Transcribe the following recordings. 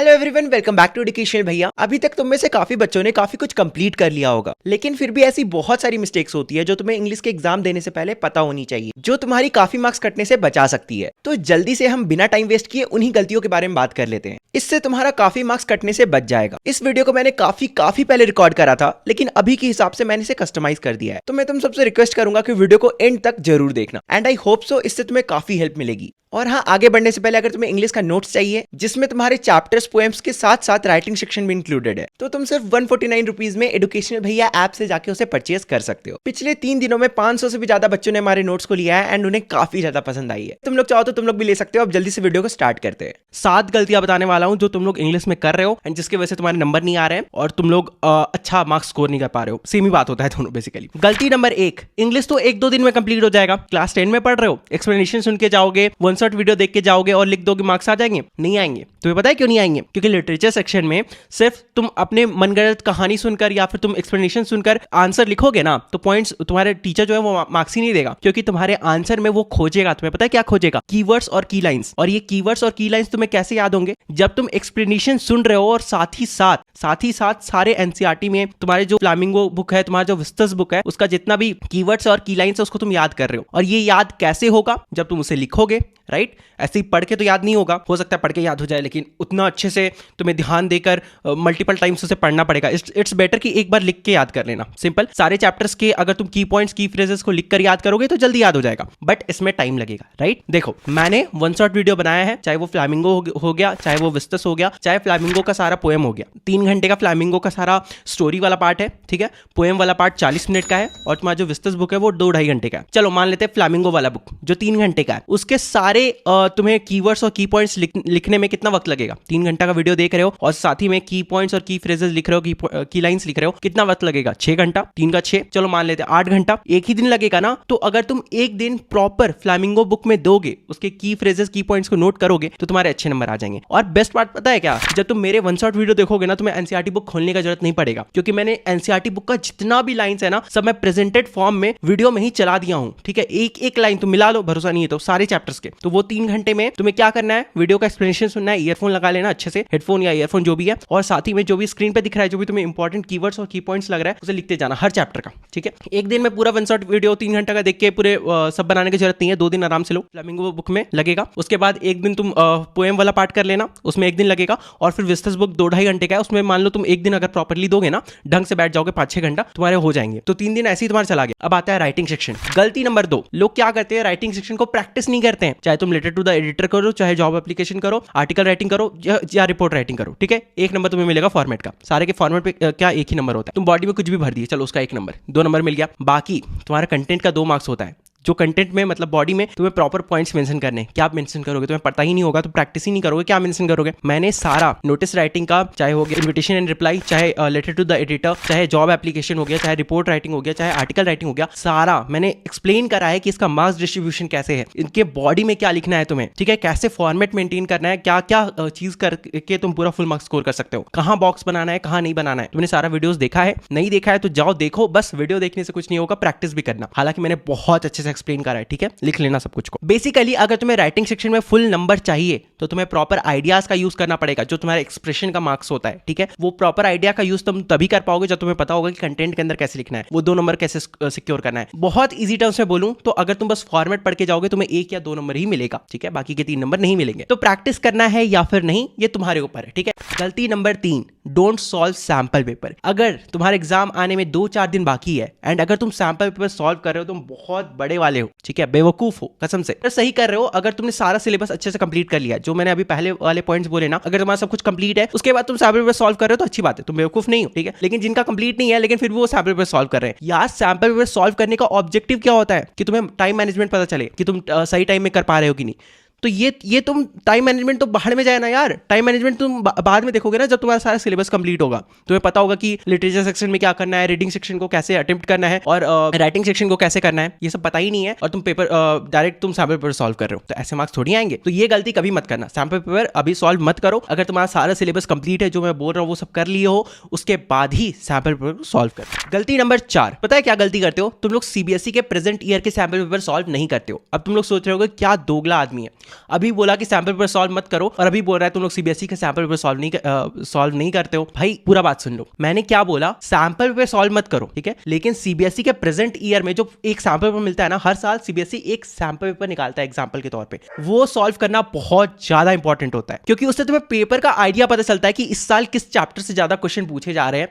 Hello everyone, welcome back to educational भैया। अभी तक तुम में से काफी बच्चों ने काफी कुछ कंप्लीट कर लिया होगा, लेकिन फिर भी ऐसी बहुत सारी मिस्टेक्स होती है जो तुम्हें इंग्लिश के एग्जाम देने से पहले पता होनी चाहिए, जो तुम्हारी काफी मार्क्स कटने से बचा सकती है। तो जल्दी से हम बिना टाइम वेस्ट किए उन्हीं गलतियों के बारे में बात कर लेते हैं। इससे तुम्हारा काफी मार्क्स कटने से बच जाएगा। इस वीडियो को मैंने काफी पहले रिकॉर्ड करा था, लेकिन अभी के हिसाब से मैंने इसे कस्टमाइज कर दिया है। तो मैं तुम सबसे रिक्वेस्ट करूंगा कि वीडियो को एंड तक जरूर देखना, एंड आई होप सो इससे तुम्हें काफी हेल्प मिलेगी। और हाँ, आगे बढ़ने से पहले अगर तुम्हें इंग्लिश का नोट्स चाहिए जिसमें तुम्हारे चैप्टर्स पोएम्स के साथ साथ राइटिंग सेक्शन भी इंक्लूडेड है, तो तुम सिर्फ 149 रुपीज में एजुकेशनल भैया ऐप से जाके उसे परचेज कर सकते हो। पिछले 3 दिनों में 500 से भी ज्यादा बच्चों ने हमारे नोट्स को लिया है एंड उन्हें काफी ज्यादा पसंद आई है। तुम लोग चाहो तो तुम लोग भी ले सकते हो। अब जल्दी से वीडियो को स्टार्ट करते हैं। 7 गलतियां बताने वाला हूं जो तुम लोग इंग्लिश में कर रहे हो एंड जिसकी वजह से तुम्हारे नंबर नहीं आ रहे हैं और तुम लोग अच्छा मार्क्स स्कोर नहीं कर पा रहे हो। सेम ही बात होता है दोनों बेसिकली। गलती नंबर 1, इंग्लिश तो 1-2 दिन में कंप्लीट हो जाएगा। क्लास 10 में पढ़ रहे हो, एक्सप्लेनेशन सुन के जाओगे, वन शॉट वीडियो देख के जाओगे और लिख दोगे, मार्क्स आ जाएंगे? नहीं आएंगे। तुम्हें पता है क्यों नहीं आएंगे? क्योंकि लिटरेचर सेक्शन में सिर्फ तुम अपने मनगढ़ंत कहानी सुनकर या फिर तुम एक्सप्लेनेशन सुनकर आंसर लिखोगे ना, तो पॉइंट्स तुम्हारे टीचर जो है वो मार्क्स ही नहीं देगा, क्योंकि तुम्हारे आंसर में वो खोजेगा। तुम्हें पता है क्या खोजेगा? कीवर्ड्स और की लाइंस। और ये कीवर्ड्स और की लाइंस तुम्हें कैसे याद होंगे? जब तुम एक्सप्लेनेशन सुन रहे हो और साथ ही साथ सारे एनसीईआरटी में तुम्हारे जो फ्लामिंगो बुक है, तुम्हारा जो विस्तस बुक है, उसका जितना भी कीवर्ड्स और की लाइंस है उसको तुम याद कर रहे हो। और ये याद कैसे होगा? जब तुम उसे लिखोगे, राइट? ऐसे ही पढ़ के तो याद नहीं होगा। हो सकता है पढ़ के याद हो जाए, लेकिन उतना अच्छे से तुम्हें ध्यान देकर मल्टीपल टाइम्स उसे पढ़ना पड़ेगा। इट्स बेटर कि एक बार लिख के याद कर लेना। सिंपल, सारे चैप्टर्स के अगर तुम की पॉइंट्स, की फ्रेजेस को लिख कर याद करोगे तो जल्दी याद हो जाएगा, बट इसमें टाइम लगेगा, राइट? देखो, मैंने वन शॉट वीडियो बनाया है, चाहे वो फ्लामिंगो हो गया, चाहे वो विस्तस हो गया, चाहे फ्लामिंगो का सारा पोएम हो गया। 3 घंटे का फ्लामिंगो का सारा स्टोरी वाला पार्ट है, ठीक है? पोएम वाला पार्ट 40 मिनट का है और तुम्हारा जो विस्तस बुक है वो 2-2.5 घंटे का है। चलो मान लेते हैं फ्लामिंगो वाला बुक जो 3 घंटे का है, उसके सारे तुम्हें कीवर्ड्स और की पॉइंट्स लिखने में कितना वक्त लगेगा? 3 घंटा का वीडियो देख रहे हो और साथ ही में की पॉइंट्स और की फ्रेजेस लिख रहे हो, की लाइंस लिख रहे हो, कितना वक्त लगेगा? 6 घंटा। 3 का 6, चलो मान लेते हैं 8 घंटा। एक ही दिन लगेगा ना? तो अगर तुम एक दिन प्रॉपर फ्लामिंगो बुक में दोगे, उसके की फ्रेजेस, की पॉइंट्स को नोट करोगे, तो तुम्हारे अच्छे नंबर आ जाएंगे। और बेस्ट पार्ट पता है क्या? जब तुम मेरे वन शॉट वीडियो देखोगे ना, तुम्हें एनसीईआरटी बुक खोलने का जरूरत नहीं पड़ेगा, क्योंकि मैंने एनसीईआरटी बुक का जितना भी लाइंस है ना, सब मैं प्रेजेंटेड फॉर्म में वीडियो में ही चला दिया हूं, ठीक है? एक लाइन तुम मिला लो, भरोसा नहीं है तो सारे चैप्टर्स के। तो वो 3 घंटे में तुम्हें क्या करना है? वीडियो का एक्सप्लेनेशन सुनना है, ईयरफोन लगा लेना अच्छे से, हेडफोन या ईयरफोन जो भी है, और साथ ही में जो भी स्क्रीन पे दिख रहा है, जो भी तुम्हें इंपॉर्टेंट कीवर्ड्स और की पॉइंट्स लग रहा है, उसे लिखते जाना हर चैप्टर का, ठीक है? एक दिन में पूरा वन शॉट वीडियो 3 घंटे का देख के पूरे सब बनाने की जरूरत नहीं है। 2 दिन आराम से लो, फ्लामिंगो बुक में लगेगा। उसके बाद एक दिन तुम पोएम वाला पार्ट कर लेना, उसमें 1 दिन लगेगा। और फिर विस्तस बुक 2-2.5 घंटे का है, उसमें मान लो तुम एक दिन अगर प्रॉपर्ली दोगे ना, ढंग से बैठ जाओगे, 5-6 घंटा तुम्हारे हो जाएंगे। तो 3 दिन ऐसे ही तुम्हारा चला गया। अब आता है राइटिंग सेक्शन। गलती नंबर 2, लोग क्या करते हैं? राइटिंग सेक्शन को प्रैक्टिस नहीं करते हैं। चाहे तुम लेटर टू द एडिटर करो, चाहे जॉब एप्लीकेशन करो, आर्टिकल राइटिंग करो या रिपोर्ट राइटिंग करो, ठीक है? 1 नंबर तुम्हें मिलेगा फॉर्मेट का। सारे के फॉर्मेट पे क्या एक ही नंबर होता है? तुम बॉडी में कुछ भी भर दिए, चलो उसका 1 नंबर, 2 नंबर मिल गया। बाकी तुम्हारा कंटेंट का 2 मार्क्स होता है। जो कंटेंट में, मतलब बॉडी में तुम्हें प्रॉपर पॉइंट्स मेंशन करने हैं। क्या आप मेंशन करोगे? तुम्हें पता ही नहीं होगा तो प्रैक्टिस ही नहीं करोगे, क्या मेंशन करोगे? मैंने सारा नोटिस राइटिंग का, चाहे हो गया इन्विटेशन एंड रिप्लाई, चाहे लेटर टू द एडिटर, चाहे जॉब एप्लीकेशन हो गया, चाहे रिपोर्ट राइटिंग हो गया, चाहे आर्टिकल राइटिंग हो गया, सारा मैंने एक्सप्लेन करा है कि इसका मार्क्स डिस्ट्रीब्यूशन कैसे है, इनके बॉडी में क्या लिखना है तुम्हें, ठीक है? कैसे फॉर्मेट मेंटेन करना है, क्या क्या चीज करके तुम पूरा फुल मार्क्स स्कोर कर सकते हो, कहाँ बॉक्स बनाना है, कहाँ नहीं बनाना है। तुमने सारा वीडियोस देखा है? नहीं देखा है तो जाओ देखो। बस वीडियो देखने से कुछ नहीं होगा, प्रैक्टिस भी करना। हालांकि मैंने बहुत अच्छे से एक्सप्लेन करा है, ठीक है? लिख लेना सब कुछ को। बेसिकली अगर तुम्हें राइटिंग सेक्शन में फुल नंबर चाहिए तो तुम्हें प्रॉपर आइडियाज का यूज करना पड़ेगा, जो तुम्हारे एक्सप्रेशन का मार्क्स होता है, ठीक है? वो प्रॉपर आइडिया का यूज तुम तभी कर पाओगे जब तुम्हें पता होगा कि कंटेंट के अंदर कैसे लिखना है, वो 2 नंबर कैसे सिक्योर करना है। बहुत इजी टर्म्स में बोलूं तो अगर तुम बस फॉर्मेट पढ़ के जाओगे, तुम्हें 1 या 2 नंबर ही मिलेगा, ठीक है? बाकी के 3 नंबर नहीं मिलेंगे। तो प्रैक्टिस करना है या फिर नहीं, ये तुम्हारे ऊपर है, ठीक है? गलती number 3, don't solve sample paper. अगर तुम्हारे एग्जाम आने में 2-4 दिन बाकी है एंड अगर तुम सैंपल पेपर सॉल्व कर रहे हो, तुम बहुत बड़े वाले हो, ठीक है? बेवकूफ हो कसम से। सही कर रहे हो अगर तुमने सारा सिलेबस अच्छे से कंप्लीट कर लिया, जो मैंने अभी पहले वाले पॉइंट्स बोले ना। अगर तुम्हारा सब कुछ कंप्लीट है, उसके बाद तुम सैंपल पेपर सॉल्व कर रहे हो तो अच्छी बात है, तुम बेवकूफ नहीं हो, ठीक है? लेकिन जिनका कंप्लीट नहीं है लेकिन फिर वो सैंपल पेपर सॉल्व कर रहे हैं, यार सैंपल पेपर सॉल्व करने का ऑब्जेक्टिव क्या होता है? कि तुम्हें टाइम मैनेजमेंट पता चले कि तुम सही टाइम में कर पा रहे हो कि नहीं। तो ये तुम टाइम मैनेजमेंट तो बाहर में जाए ना यार। टाइम मैनेजमेंट तुम बाद में देखोगे ना, जब तुम्हारा सारा सिलेबस कंप्लीट होगा। तुम्हें पता होगा कि लिटरेचर सेक्शन में क्या करना है, रीडिंग सेक्शन को कैसे अटेम्प्ट करना है और राइटिंग सेक्शन को कैसे करना है, ये सब पता ही नहीं है और तुम पेपर डायरेक्ट तुम सैंपल पेपर सॉल्व कर रहे हो, तो ऐसे मार्क्स थोड़ी आएंगे। तो ये गलती कभी मत करना, सैंपल पेपर अभी सॉल्व मत करो। अगर तुम्हारा सारा सिलेबस कंप्लीट है, जो मैं बोल रहा हूँ वो सब कर लिए हो, उसके बाद ही सैंपल पेपर सॉल्व करो। गलती नंबर 4, पता है क्या गलती करते हो? तुम लोग सीबीएसई के प्रेजेंट ईयर के सैंपल पेपर सॉल्व नहीं करते हो। अब तुम लोग सोच रहे हो क्या दोगला आदमी है, अभी बोला कि सैंपल पेपर सॉल्व मत करो और अभी बोल रहा है तुम लोग सीबीएसई के सैंपल पेपर सॉल्व नहीं करते हो। भाई पूरा बात सुन लो, मैंने क्या बोला, सैंपल पेपर सॉल्व मत करो, ठीक है, लेकिन सीबीएसई के प्रेजेंट ईयर में जो एक सैंपल पेपर मिलता है ना, हर साल सीबीएसई एक सैंपल पेपर निकालता है एग्जाम्पल के तौर पर, वो सॉल्व करना बहुत ज्यादा इंपॉर्टेंट होता है, क्योंकि उससे तुम्हें पेपर का आइडिया पता चलता है कि इस साल किस चैप्टर से ज्यादा क्वेश्चन पूछे जा रहे हैं,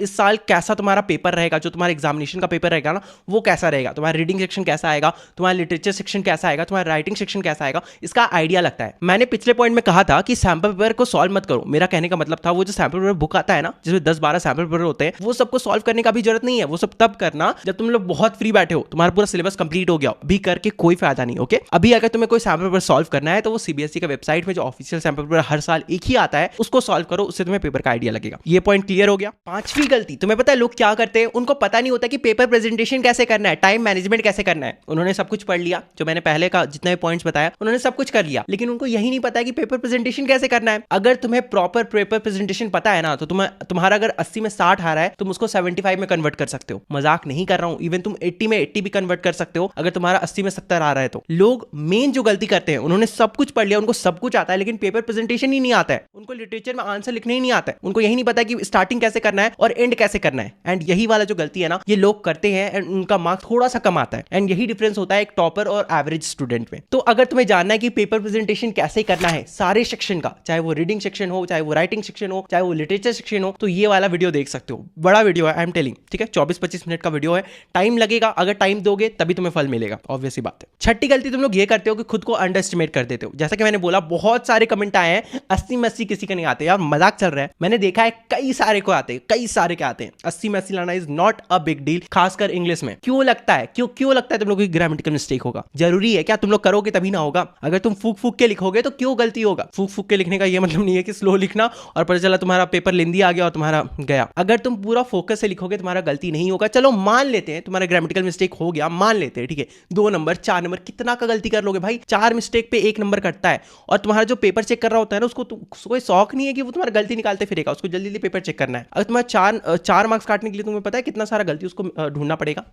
इस साल कैसा तुम्हारा पेपर रहेगा, जो तुम्हारा एग्जामिनेशन का पेपर रहेगा ना वो कैसा रहेगा, तुम्हारा रीडिंग सेक्शन कैसा आएगा, तुम्हारा लिटरेचर सेक्शन कैसा आएगा, तुम्हारा राइटिंग सेक्शन कैसा आएगा, इसका आइडिया लगता है। मैंने पिछले पॉइंट में कहा था कि सैंपल पेपर को सॉल्व मत करो, मेरा कहने का मतलब था वो जो सैंपल पेपर बुक आता है ना, जिसमें 10-12 सैंपल पेपर होते हैं, वो सबको सॉल्व करने का भी जरूरत नहीं है, वो सब तब करना जब तुम लोग बहुत फ्री बैठे हो, तुम्हारा पूरा सिलेबस कंप्लीट हो गया हो, भी करके कोई फायदा नहीं। ओके, अभी अगर तुम्हें कोई सैंपल पेपर सॉल्व करना है तो वो सीबीएसई का वेबसाइट में जो ऑफिशियल सैंपल पेपर हर साल एक ही आता है उसको सॉल्व करो, उससे तुम्हें पेपर का आइडिया लगेगा। ये पॉइंट क्लियर हो गया। पांचवी गलती, तुम्हें पता है लोग क्या करते हैं, उनको पता नहीं होता कि पेपर प्रेजेंटेशन कैसे करना है, टाइम मैनेजमेंट कैसे करना है। उन्होंने सब कुछ पढ़ लिया, जो मैंने पहले का जितने पॉइंट्स बताया उन्होंने सब कुछ कर लिया, लेकिन उनको यही नहीं पता कि पेपर प्रेजेंटेशन कैसे करना है। अगर तुम्हें प्रॉपर पेपर प्रेजेंटेशन पता है ना, तो तुम्हारा अगर 80 में 60 आ रहा है, तुम उसको 75 में कन्वर्ट कर सकते हो। मजाक नहीं कर रहा हूं, इवन तुम 80 में 80 भी कन्वर्ट कर सकते हो अगर तुम्हारा 80 में 70 आ रहा है तो। लोग मेन जो गलती करते हैं, उन्होंने सब कुछ पढ़ लिया, उनको सब कुछ आता है, लेकिन पेपर प्रेजेंटेशन ही नहीं आता है, उनको लिटरेचर में आंसर लिखने ही नहीं आता है, उनको यही नहीं पता कि स्टार्टिंग कैसे करना है और एंड कैसे करना है। एंड यही वाला जो गलती है ना, ये लोग करते हैं एंड उनका मार्क्स थोड़ा सा कम आता है। एंड यही डिफरेंस होता है एक टॉपर और एवरेज स्टूडेंट में। तो अगर तुम्हें जानना है कि पेपर प्रेजेंटेशन कैसे करना है सारे सेक्शन का, चाहे वो रीडिंग सेक्शन हो, चाहे वो राइटिंग सेक्शन हो, चाहे वो लिटरेचर सेक्शन हो, तो ये वाला वीडियो देख सकते हो। बड़ा वीडियो है, आई एम टेलिंग, ठीक है, 24-25 मिनट का वीडियो है। टाइम लगेगा, अगर टाइम दोगे तभी तुम्हें फल मिलेगा, ऑब्वियसली बात है। छठी गलती तुम लोग ये करते हो कि खुद को अंडर एस्टिमेट कर देते हो। जैसा कि मैंने बोला, बहुत सारे कमेंट आए हैं 80 में 80 किसी का नहीं आते, यार मजाक चल रहा है। मैंने देखा है कई सारे को आते हैं, कई सारे के आते हैं। 80 में 80 लाना is not a big deal, खासकर इंग्लिश में। क्यों लगता है, क्यों लगता है तुम लोग को ग्रामेटिकल मिस्टेक होगा? जरूरी है क्या? तुम लोग करोगे तभी ना होगा। अगर तुम फूक के लिखोगे तो क्यों गलती होगा? फूक के लिखने का ये मतलब नहीं है कि स्लो लिखना और पता चला तुम्हारा पेपर लेंदी आ गया और तुम्हारा गया। अगर तुम पूरा फोकस से लिखोगे तुम्हारा गलती नहीं होगा। चलो मान लेते हैं तुम्हारा ग्रामेटिकल मिस्टेक हो गया, मान लेते हैं, ठीक है, 2 नंबर 4 नंबर कितना का गलती कर लोगे भाई? 4 मिस्टेक पे 1 नंबर कटता है। और तुम्हारा जो पेपर चेक कर रहा होता है ना, उसको कोई शौक नहीं है कि वो तुम्हारा गलती निकालते फिरेगा, उसको जल्दी जल्दी पेपर चेक करना है। अगर तुम्हारा 4 मार्क्स काटने के लिए तुम्हें पता है कितना सारा गलती उसको ढूंढना पड़ेगा?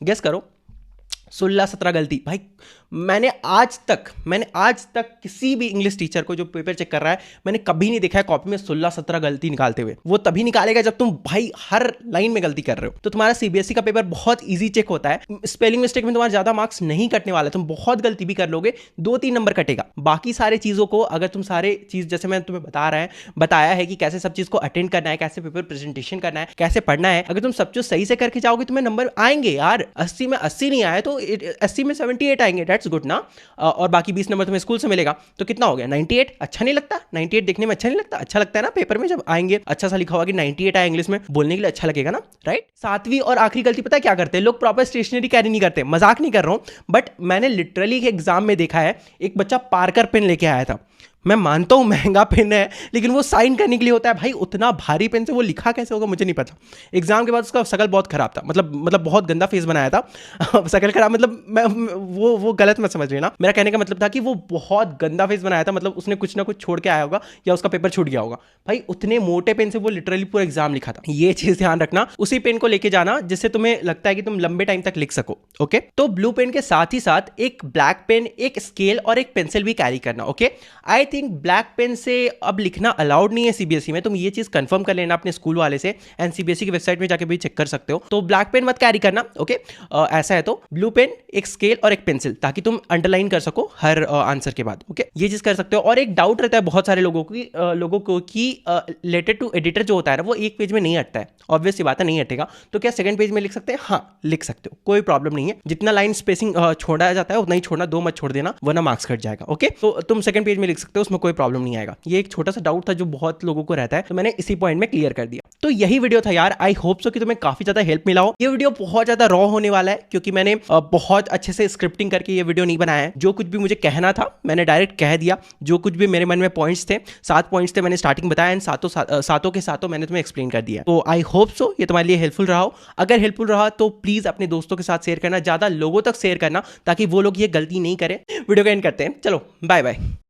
गेस करो। 16-17 गलती। भाई मैंने आज तक किसी भी इंग्लिश टीचर को जो पेपर चेक कर रहा है, मैंने कभी नहीं देखा है कॉपी में 16-17 गलती निकालते हुए। वो तभी निकालेगा जब तुम भाई हर लाइन में गलती कर रहे हो। तो तुम्हारा सीबीएसई का पेपर बहुत इजी चेक होता है। स्पेलिंग मिस्टेक में तुम्हारा ज्यादा मार्क्स नहीं कटने वाला, तुम बहुत गलती भी कर लोगे 2-3 नंबर कटेगा। बाकी सारे चीजों को अगर तुम सारे चीज जैसे मैं तुम्हें बताया है कि कैसे सब चीज को अटेंड करना है, कैसे पेपर प्रेजेंटेशन करना है, कैसे पढ़ना है, अगर तुम सब चीज सही से करके जाओगे तुम्हें नंबर आएंगे यार। 80 में 80 नहीं आए तो 80 में 78 आएंगे, दैट्स गुड ना। और बाकी 20 नंबर तुम्हें स्कूल से मिलेगा, तो कितना हो गया? 98। अच्छा नहीं लगता? 98 देखने में अच्छा नहीं लगता? अच्छा लगता है ना पेपर में जब आएंगे अच्छा सा लिखा होगा कि 98 आया इंग्लिश में, बोलने के लिए अच्छा लगेगा ना, राइट? 7वीं और आखिरी गलती पता है क्या करते हैं लोग? प्रॉपर स्टेशनरी कैरी नहीं करते। मजाक नहीं कर रहा हूं, बट मैंने लिटरली एग्जाम में देखा है एक बच्चा पार्कर पेन लेके आया था। मैं मानता हूँ महंगा पेन है, लेकिन वो साइन करने के लिए होता है। भाई उतना भारी पेन से वो लिखा कैसे होगा मुझे नहीं पता। एग्जाम के बाद उसका शकल बहुत खराब था, मतलब बहुत गंदा फेस बनाया था। शकल खराब मतलब मैं वो गलत मत समझ लेना। मेरा कहने का मतलब था कि वो बहुत गंदा फेस बनाया था, मतलब उसने कुछ ना कुछ छोड़ के आया होगा या उसका पेपर छूट गया होगा। भाई उतने मोटे पेन से वो लिटरली पूरा एग्जाम लिखा था। ये चीज ध्यान रखना, उसी पेन को लेके जाना जिससे तुम्हें लगता है कि तुम लंबे टाइम तक लिख सको। ओके, तो ब्लू पेन के साथ ही साथ एक ब्लैक पेन, एक स्केल और एक पेंसिल भी कैरी करना। Okay, I think black pen से अब लिखना अलाउड नहीं है सीबीएसई में, तुम ये चीज कंफर्म कर लेना अपने स्कूल वाले से, एंड सीबीएसई की वेबसाइट में जाके भी चेक कर सकते हो। तो ब्लैक पेन मत कैरी करना। ओके, ऐसा है तो ब्लू पेन, एक स्केल और एक पेंसिल, ताकि तुम अंडरलाइन कर सको हर आंसर के बाद। ओके, ये चीज कर सकते हो। और एक डाउट रहता है बहुत सारे लोगों को कि लेटर टू एडिटर जो होता है ना, वो एक पेज में नहीं हटता है। ऑब्वियस सी बात है, नहीं हटेगा, तो क्या सेकंड पेज में लिख सकते हैं? हाँ, लिख सकते हो, कोई प्रॉब्लम नहीं है। जितना लाइन स्पेसिंग छोड़ा जाता है उतना ही छोड़ना, 2 मत छोड़ देना वरना मार्क्स कट जाएगा। ओके, तो तुम सेकंड पेज में लिख सकते हो, उसमें कोई प्रॉब्लम नहीं आएगा। ये एक छोटा सा डाउट था जो बहुत लोगों को रहता है, तो मैंने इसी पॉइंट में क्लियर कर दिया। तो यही वीडियो था यार, आई होप सो कि तुम्हें काफी ज्यादा हेल्प मिला हो। ये वीडियो बहुत ज्यादा रॉ होने वाला है क्योंकि मैंने बहुत अच्छे से स्क्रिप्टिंग करके ये वीडियो नहीं बनाया है। जो कुछ भी मुझे कहना था मैंने डायरेक्ट कह दिया, जो कुछ भी मेरे मन में पॉइंट्स थे, 7 पॉइंट्स थे, मैंने स्टार्टिंग बताया, एंड सातों के सातों मैंने तुम्हें एक्सप्लेन कर दिया। तो आई होप सो ये तुम्हारे लिए हेल्पफुल रहा हो। अगर हेल्पफुल रहा तो प्लीज अपने दोस्तों के साथ शेयर करना, ज्यादा लोगों तक शेयर करना ताकि वो लोग ये गलती नहीं करें। वीडियो को एंड करते हैं, चलो बाय बाय।